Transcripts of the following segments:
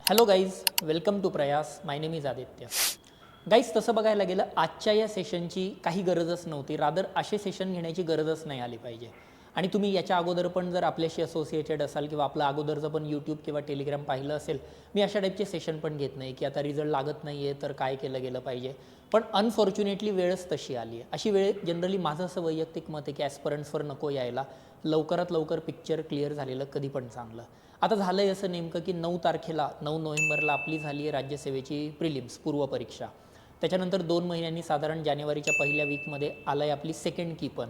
Hello guys, welcome to प्रयास. माय name is Aditya. Guys, तसं बघायला गेलं आजच्या या सेशनची काही गरजच नव्हती. रादर असे सेशन घेण्याची गरजच नाही आली पाहिजे. आणि तुम्ही याच्या अगोदर पण जर आपल्याशी असोसिएटेड असाल किंवा आपलं अगोदरचं पण यूट्यूब किंवा टेलिग्राम पाहिलं असेल, मी अशा टाईपचे सेशन पण घेत नाही की आता रिझल्ट लागत नाही आहे तर काय केलं गेलं पाहिजे. पण अनफॉर्च्युनेटली वेळच तशी आली आहे. अशी वेळ जनरली माझं असं वैयक्तिक मत आहे की ॲस्परंट्सवर नको यायला. लवकरात लवकर पिक्चर क्लिअर झालेलं कधी पण चांगलं. आता झालं आहे असं नेमकं की 9 नोव्हेंबरला आपली झाली आहे राज्यसेवेची प्रिलिम्स पूर्वपरीक्षा. त्याच्यानंतर 2 महिन्यांनी साधारण जानेवारीच्या पहिल्या वीकमध्ये आलं आहे आपली सेकंड की. पण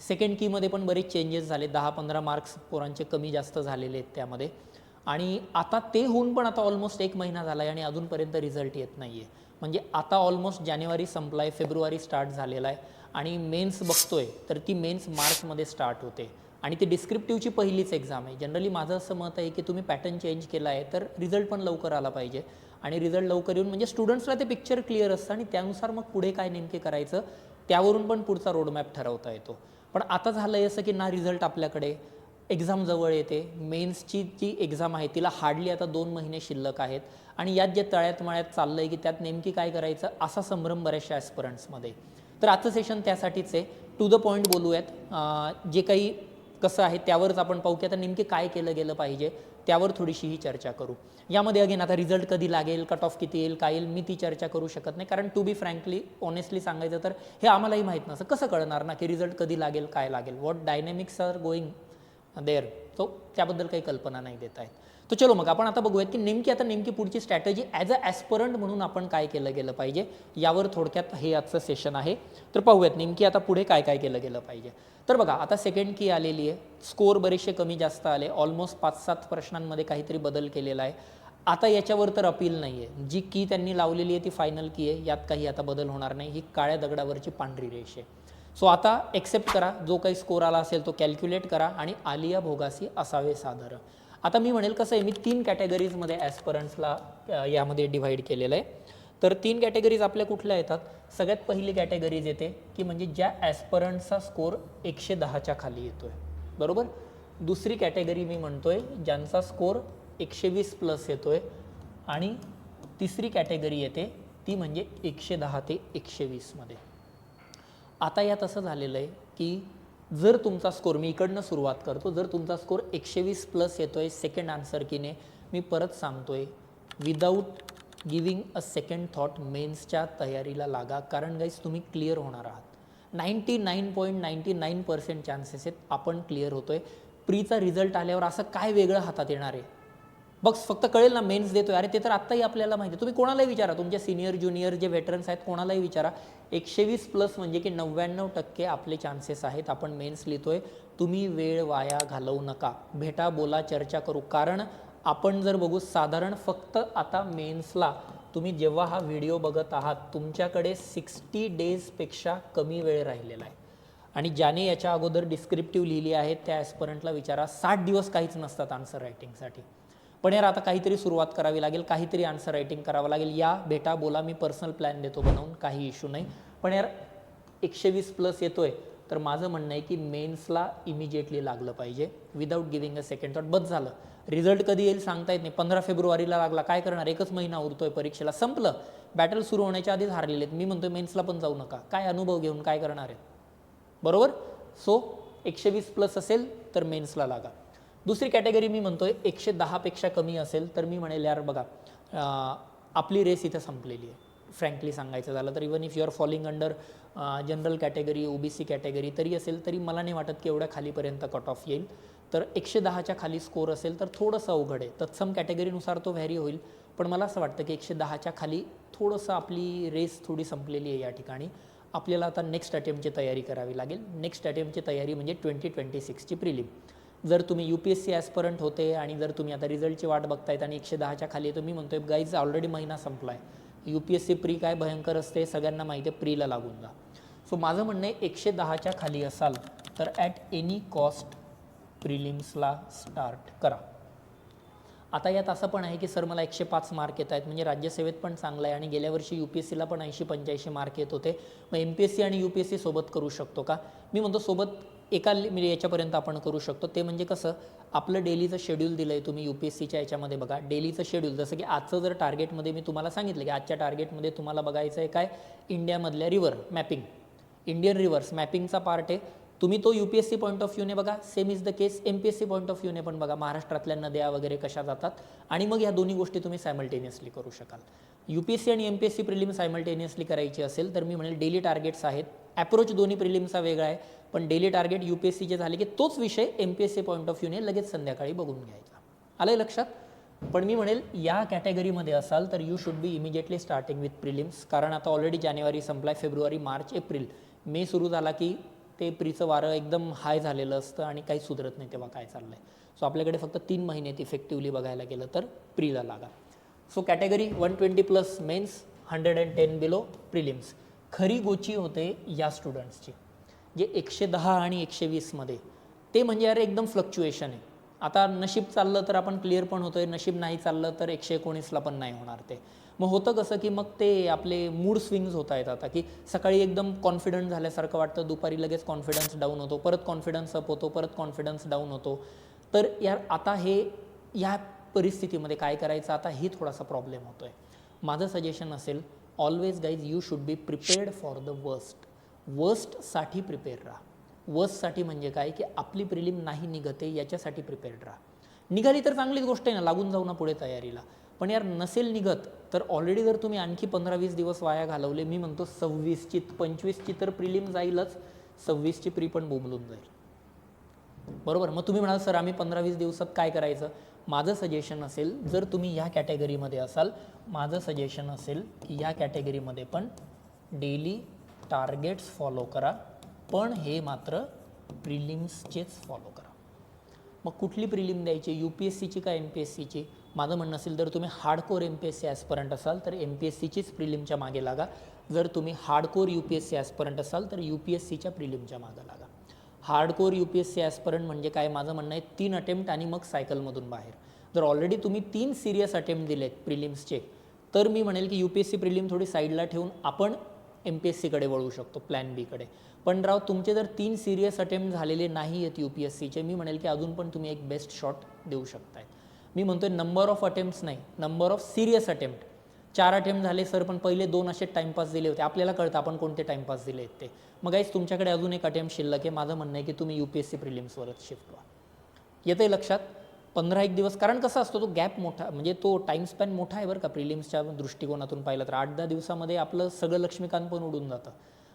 सेकंड कीमध्ये पण बरेच चेंजेस झाले. 10-15 मार्क्स पोरांचे कमी जास्त झालेले आहेत त्यामध्ये. आणि आता ते होऊन पण आता ऑलमोस्ट 1 महिना झाला आहे आणि अजूनपर्यंत रिझल्ट येत नाही आहे. म्हणजे आता ऑलमोस्ट जानेवारी संपला आहे, फेब्रुवारी स्टार्ट झालेला आहे आणि मेन्स बघतोय तर ती मेन्स मार्चमध्ये स्टार्ट होते. आणि ती डिस्क्रिप्टिव्हची पहिलीच एक्झाम आहे. जनरली माझं असं मत आहे की तुम्ही पॅटर्न चेंज केला आहे तर रिझल्ट पण लवकर आला पाहिजे. आणि रिझल्ट लवकर येऊन म्हणजे स्टुडंट्सला ते पिक्चर क्लिअर असतं आणि त्यानुसार मग पुढे काय नेमके करायचं त्यावरून पण पुढचा रोडमॅप ठरवता येतो. पण आता झालं आहे असं की ना रिझल्ट आपल्याकडे, एक्झाम जवळ येते. मेन्सची जी एक्झाम आहे तिला हार्डली आता 2 महिने शिल्लक आहेत. आणि यात जे तळ्यात मळ्यात चाललं आहे की त्यात नेमकी काय करायचं असा संभ्रम बऱ्याचशा ॲस्परंट्समध्ये. तर आजचं सेशन त्यासाठीच आहे. टू द पॉईंट बोलूयात. जे काही कसं आहे त्यावरच आपण पाहू की आता नेमके काय केलं गेलं पाहिजे त्यावर थोडीशी ही चर्चा करू. यामध्ये अगेन आता रिझल्ट कधी लागेल, कट ऑफ किती येईल, काय येईल, मी ती चर्चा करू शकत नाही. कारण टू बी फ्रँकली ऑनेस्टली सांगायचं तर हे आम्हालाही माहीत नसतं. कसं कळणार ना की रिझल्ट कधी लागेल, काय लागेल, what dynamics are going there. So त्याबद्दल काही कल्पना नाही देत आहेत. तर चलो मग आपण आता बघूयात की नेमकी पुढची स्ट्रॅटेजी ॲज अ ॲस्परंट म्हणून आपण काय केलं गेलं पाहिजे यावर थोडक्यात हे आजचं सेशन आहे. तर पाहूयात नेमकी आता पुढे काय काय केलं गेलं पाहिजे. तर बघा आता सेकंड की आलेली आहे. स्कोर बरेचसे कमी जास्त आले. ऑलमोस्ट 5-7 प्रश्नांमध्ये काहीतरी बदल केलेला आहे. आता याच्यावर तर अपील नाही आहे. जी की त्यांनी लावलेली आहे ती फायनल की आहे. यात काही आता बदल होणार नाही. ही काळ्या दगडावरची पांढरी रेष आहे. सो आता एक्सेप्ट करा, जो काही स्कोर आला असेल तो कॅल्क्युलेट करा आणि आलिया भोगासी असावे सादर. आता मी म्हणेल कसं आहे, मी 3 कॅटेगरीजमध्ये ॲस्परंट्सला यामध्ये डिव्हाइड केलेलं आहे. तर 3 कॅटेगरीज आपल्या कुठल्या येतात. सगळ्यात पहिली कॅटेगरीज येते की म्हणजे ज्या ॲस्परंटचा स्कोर 110च्या खाली येतो आहे, बरोबर. दुसरी कॅटेगरी मी म्हणतोय ज्यांचा स्कोर 120 प्लस येतो आहे. आणि तिसरी कॅटेगरी येते ती म्हणजे 110 ते 120मध्ये. आता यात असं झालेलं आहे की जर तुमचा स्कोर, मी इकडनं सुरुवात करतो, जर तुमचा स्कोर 120 प्लस येतो आहे सेकंड आन्सर कीने, मी परत सांगतोय without giving a second thought मेन्सच्या तयारीला लागा. कारण गाईज तुम्ही क्लिअर होणार आहात. 99.99% चान्सेस आहेत आपण क्लिअर होतोय. प्रीचा रिझल्ट आल्यावर असं काय वेगळं हातात येणार आहे बघ, फक्त कळेल ना मेन्स देतोय. अरे ते तर आत्ताही आपल्याला माहिती आहे. तुम्ही कोणालाही विचारा, तुमच्या सिनियर ज्युनियर जे वेटरन्स आहेत कोणालाही विचारा, 120 प्लस म्हणजे की 99% आपले चान्सेस आहेत आपण मेन्स लिहितोय. तुम्ही वेळ वाया घालवू नका. भेटा, बोला, चर्चा करू. कारण आपण जर बघू साधारण फक्त आता मेन्सला तुम्ही जेव्हा हा व्हिडिओ बघत आहात तुमच्याकडे 60 डेजपेक्षा कमी वेळ राहिलेला आहे. आणि ज्याने याच्या अगोदर डिस्क्रिप्टिव्ह लिहिली आहे त्या ॲस्परंटला विचारा, 60 दिवस काहीच नसतात आन्सर रायटिंगसाठी. पण यार आता काहीतरी सुरुवात करावी लागेल, काहीतरी आन्सर रायटिंग करावं लागेल. या भेटा, बोला, मी पर्सनल प्लॅन देतो बनवून, काही इश्यू नाही. पण यार 120 प्लस येतोय तर माझं म्हणणं आहे की मेन्सला इमिजिएटली लागलं पाहिजे without giving a second thought. बस झालं. रिझल्ट कधी येईल सांगता येत नाही. 15 फेब्रुवारीला लागला, काय करणार, 1च महिना उरतोय परीक्षेला, संपलं. बॅटल सुरू होण्याच्या आधीच हारलेले आहेत. मी म्हणतोय मेन्सला पण जाऊ नका. काय अनुभव घेऊन काय करणार आहे, बरोबर. सो 120 प्लस असेल तर मेन्सला लागा. दुसरी कॅटेगरी मी म्हणतोय 110पेक्षा कमी असेल तर मी म्हणेल यार बघा, आपली रेस इथं संपलेली आहे. फ्रँकली सांगायचं झालं तर even if you are falling under general category, OBC category तरी असेल तरी मला नाही वाटत की एवढ्या खालीपर्यंत कट ऑफ येईल. तर 110च्या खाली स्कोर असेल तर थोडंसं अवघड आहे. तत्सम कॅटेगरीनुसार तो व्हॅरी होईल. पण मला असं वाटतं की 110च्या खाली थोडंसं आपली रेस थोडी संपलेली आहे या ठिकाणी. आपल्याला आता नेक्स्ट अटेम्प्टची तयारी करावी लागेल. नेक्स्ट अटेम्प्टची तयारी म्हणजे 2026ची प्रिलिम. जर तुम्ही UPSC ॲस्परंट होते आणि जर तुम्ही आता रिझल्टची वाट बघतायत आणि 110च्या खाली आहे तर मी म्हणतोय गाईज ऑलरेडी महिना संपला आहे. UPSC प्री काय भयंकर असते सगळ्यांना माहिती आहे. प्रीला लागून जा. सो माझं म्हणणं आहे 110च्या खाली असाल तर ॲट एनी कॉस्ट प्रिलिम्सला स्टार्ट करा. आता यात असं पण आहे की सर मला 105 मार्क येत आहेत, म्हणजे राज्यसेवेत पण चांगलं आहे आणि गेल्या वर्षी UPSCला पण 80-85 मार्क येत होते, मग MPSC आणि UPSC सोबत करू शकतो का. मी म्हणतो सोबत म्हणजे याच्यापर्यंत आपण करू शकतो. ते म्हणजे कसं, आपलं डेलीचं शेड्यूल दिलं आहे तुम्ही UPSCच्या याच्यामध्ये बघा. डेलीचं शेड्यूल जसं की आजचं जर टार्गेटमध्ये मी तुम्हाला सांगितलं की आजच्या टार्गेटमध्ये तुम्हाला बघायचं आहे काय, इंडियामधल्या रिव्हर मॅपिंग, इंडियन रिव्हर्स मॅपिंगचा पार्ट आहे. तुम्ही तो UPSC पॉईंट ऑफ व्ह्यूने बघा. Same is the case MPSC point of व्ह्यूने पण बघा, महाराष्ट्रातल्या नद्या वगैरे कशा जातात, आणि मग ह्या दोन्ही गोष्टी तुम्ही सायमल्टेनियसली करू शकाल. UPSC आणि MPSC प्रिलिम सायमल्टेनियसली करायची असेल तर मी म्हणेल डेली टार्गेट्स आहेत. अप्रोच दोन्ही प्रिलिमचा वेगळा आहे, पण डेली टार्गेट UPSCचे झाले की तोच विषय MPSC पॉईंट ऑफ व्ह्यूने लगेच संध्याकाळी बघून घ्यायचा. आलंय लक्षात? पण मी म्हणेल या कॅटेगरीमध्ये असाल तर you should B immediately starting with prelims, कारण आता ऑलरेडी जानेवारी संपलाय, फेब्रुवारी, मार्च, एप्रिल, मे सुरू झाला की ते प्रीचं वारं एकदम हाय झालेलं असतं आणि काही सुधरत नाही तेव्हा काय चाललंय. सो आपल्याकडे फक्त 3 महिन्यात इफेक्टिव्हली बघायला गेलं तर प्रीला लागा. So category 120+ mains, 110 below prelims. खरी गोची होते या स्टुडंट्सची जे 110 आणि 120 मध्ये, ते म्हणजे यार एकदम फ्लक्च्युएशन आहे. आता नशीब चाललं तर आपण क्लिअर पण होतोय, नशीब नाही चाललं तर 119ला पण नाही होणार. ते मग होतं कसं की मग ते आपले मूड स्विंग्स होत आहेत आता, की सकाळी एकदम कॉन्फिडंट झाल्यासारखं वाटतं, दुपारी लगेच कॉन्फिडन्स डाऊन होतो, परत कॉन्फिडन्स अप होतो, परत कॉन्फिडन्स डाऊन होतो. तर यार आता या परिस्थितीमध्ये काय करायचं आता, ही थोडासा प्रॉब्लेम होतोय. माझं सजेशन असेल, always guys you should be prepared for the वर्स्टसाठी प्रिपेअर राहा. वर्स्टसाठी म्हणजे काय, की आपली प्रिलिम नाही निघते याच्यासाठी प्रिपेअर्ड राहा. निघाली तर चांगलीच गोष्ट आहे ना, लागून जाऊ ना पुढे तयारीला. पण यार नसेल निघत तर ऑलरेडी जर तुम्ही आणखी 15-20 दिवस वाया घालवले, मी म्हणतो 26ची 25ची तर प्रिलिम जाईलच, 26ची प्री पण बोंबलून जाईल. बरोबर. मग तुम्ही म्हणाल सर आम्ही 15-20 दिवसात काय करायचं, माझं सजेशन असेल जर तुम्ही या कॅटेगरीमध्ये असाल, माझं सजेशन असेल की या कॅटेगरीमध्ये पण डेली टार्गेट्स फॉलो करा, पण हे मात्र प्रिलिम्सचेच फॉलो करा. मग कुठली प्रिलिम द्यायची, UPSCची का MPSCची? माझं म्हणणं असेल जर तुम्ही हार्डकोर MPSC ॲस्परंट असाल तर MPSCचीच प्रिलिमच्या मागे लागा. जर तुम्ही हार्डकोर UPSC ॲस्परंट असाल तर UPSCच्या प्रिलिमच्या मागे लागा. हार्डकोर UPSC ॲस्परंट म्हणजे काय, माझं म्हणणं आहे 3 अटेम्प्ट आणि मग सायकलमधून बाहेर. जर ऑलरेडी तुम्ही 3 सिरियस अटेम्प्ट दिलेत प्रिलिम्सचे, तर मी म्हणेल की UPSC प्रिलिम थोडी साईडला ठेवून आपण MPSCकडे वळू शकतो, प्लॅन बीकडे. पण राव तुमचे जर 3 सिरियस अटेम्प्ट झालेले नाही आहेत UPSCचे, मी म्हणेल की अजून पण तुम्ही एक बेस्ट शॉट देऊ शकताय. मी म्हणतोय नंबर ऑफ अटेम्प्ट्स नाही, number of serious attempt. 4 attempt झाले सर, पण पहिले 2 असे टाइमपास दिले होते, आपल्याला कळतं आपण कोणते टाइमपास दिले आहेत ते. मग गाईज तुमच्याकडे अजून एक अटेम्प्ट शिल्लक आहे. माझं म्हणणं आहे की तुम्ही UPSC प्रिलिम्सवरच शिफ्ट व्हा. येतंय लक्षात? 15-1 दिवस, कारण कसा असतो तो गॅप मोठा, म्हणजे तो टाइम स्पॅन मोठा आहे बरं का प्रिलिम्सच्या दृष्टिकोनातून पाहिलं तर. 8-10 दिवसामध्ये आपलं सगळं लक्ष्मीकांत पण उडून जातं,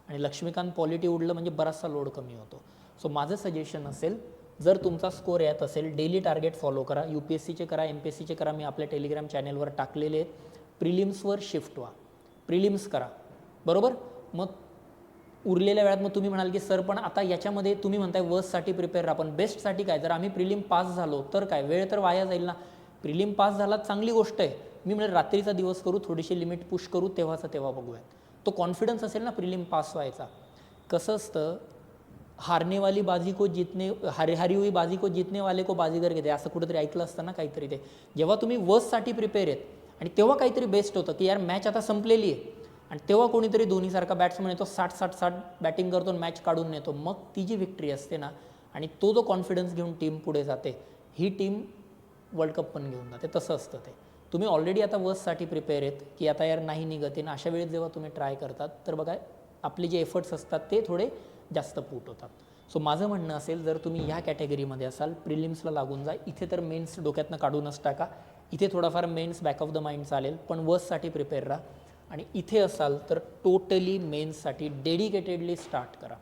आणि लक्ष्मीकांत पॉलिटी उडलं म्हणजे बराचसा लोड कमी होतो. सो माझं सजेशन असेल, जर तुमचा स्कोर यात असेल, डेली टार्गेट फॉलो करा. UPSCचे करा, MPSCचे करा, मी आपल्या टेलिग्राम चॅनलवर टाकलेले आहेत. प्रिलिम्सवर शिफ्ट व्हा, प्रिलिम्स करा. बरोबर. मग उरलेल्या वेळात मग तुम्ही म्हणाल की सर पण आता याच्यामध्ये तुम्ही म्हणताय वर्स्टसाठी प्रिपेअर राहा, पण बेस्टसाठी काय, जर आम्ही प्रिलिम पास झालो तर काय, वेळ तर वाया जाईल ना. प्रिलिम पास झाला चांगली गोष्ट आहे, मी म्हणेल रात्रीचा दिवस करू, थोडीशी लिमिट पुश करू, तेव्हाचा तेव्हा बघूयात. तो कॉन्फिडन्स असेल ना प्रिलिम पास व्हायचा. कसं असतं, हारने बाजी को जीतने, हारी हुई बाजी को जीतने वाले को बाजीगर घेते, असं कुठेतरी ऐकलं असतं ना काहीतरी ते. जेव्हा तुम्ही वर्स्टसाठी प्रिपेअर आहेत आणि तेव्हा काहीतरी बेस्ट होतं की यार मॅच आता संपलेली आहे, आणि तेव्हा कोणीतरी धोनीसारखा बॅट्समन येतो, 60-60 बॅटिंग करतो, मॅच काढून नेतो, मग ती जी विक्ट्री असते ना, आणि तो जो कॉन्फिडन्स घेऊन टीम पुढे जाते, ही टीम वर्ल्ड कप पण घेऊन जाते. तसं असतं ते. तुम्ही ऑलरेडी आता वर्स्टसाठी प्रिपेअर आहेत की आता यार नाही निघते ना, अशा वेळेस जेव्हा तुम्ही ट्राय करतात तर बघा आपले जे एफर्ट्स असतात ते थोडे जास्त पुट होतात. सो माझं म्हणणं असेल, जर तुम्ही ह्या कॅटेगरीमध्ये असाल, प्रिलिम्सला लागून जा. इथे तर मेन्स डोक्यातनं काढूनच टाका, इथे थोडाफार mains back of the mind चालेल, पण वर्स्टसाठी प्रिपेअर राहा. आणि इथे असाल तर टोटली मेन्ससाठी डेडिकेटेडली स्टार्ट करा.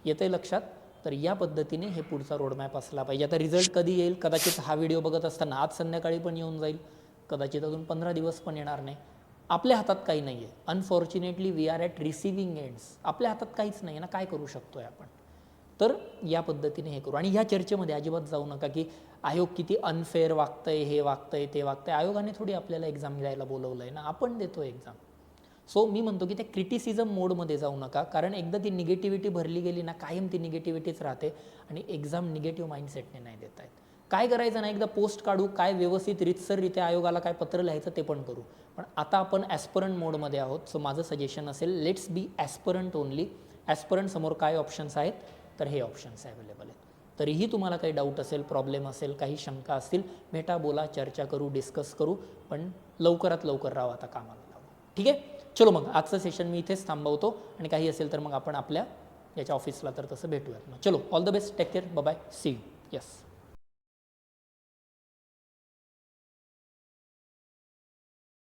येतंय लक्षात? तर या पद्धतीने हे पुढचा रोडमॅप असला पाहिजे. आता रिझल्ट कधी येईल, कदाचित हा व्हिडिओ बघत असताना आज संध्याकाळी पण येऊन जाईल, कदाचित अजून 15 दिवस पण येणार नाही. आपल्या हातात काही नाही आहे. Unfortunately we are at receiving ends. आपल्या हातात काहीच नाही आहे ना, काय करू शकतोय आपण. तर या पद्धतीने हे करू. आणि ह्या चर्चेमध्ये अजिबात जाऊ नका की आयोग किती अनफेअर वागतंय, हे वागतंय, ते वागतंय. आयोगाने थोडी आपल्याला एक्झाम द्यायला बोलवलं आहे ना, आपण देतो एक्झाम. सो मी म्हणतो की त्या क्रिटिसिझम मोडमध्ये जाऊ नका, कारण एकदा ती निगेटिव्हिटी भरली गेली ना, कायम ती निगेटिव्हिटीच राहते आणि एक्झाम निगेटिव्ह माइंडसेटने नाही देता येत. काय करायचं ना, एकदा पोस्ट काढू, काय व्यवस्थित रितसररित्या आयोगाला काय पत्र लिहायचं ते पण करू. पण आता आपण ॲस्परंट मोडमध्ये आहोत. सो माझं सजेशन असेल, let's be aspirant only. Aspirant समोर काय ऑप्शन्स आहेत, तर हे ऑप्शन्स अवेलेबल आहेत. तरीही तुम्हाला काही डाऊट असेल, प्रॉब्लेम असेल, काही शंका असतील, भेटा, बोला, चर्चा करू, डिस्कस करू, पण लवकरात लवकर राहा आता कामाला लागू. ठीक आहे, चलो मग आजचं सेशन मी इथेच थांबवतो आणि काही असेल तर मग आपण आपल्या याच्या ऑफिसला तर तसं भेटूयात. मग चलो, all the best, take care, bye, see you. Yes.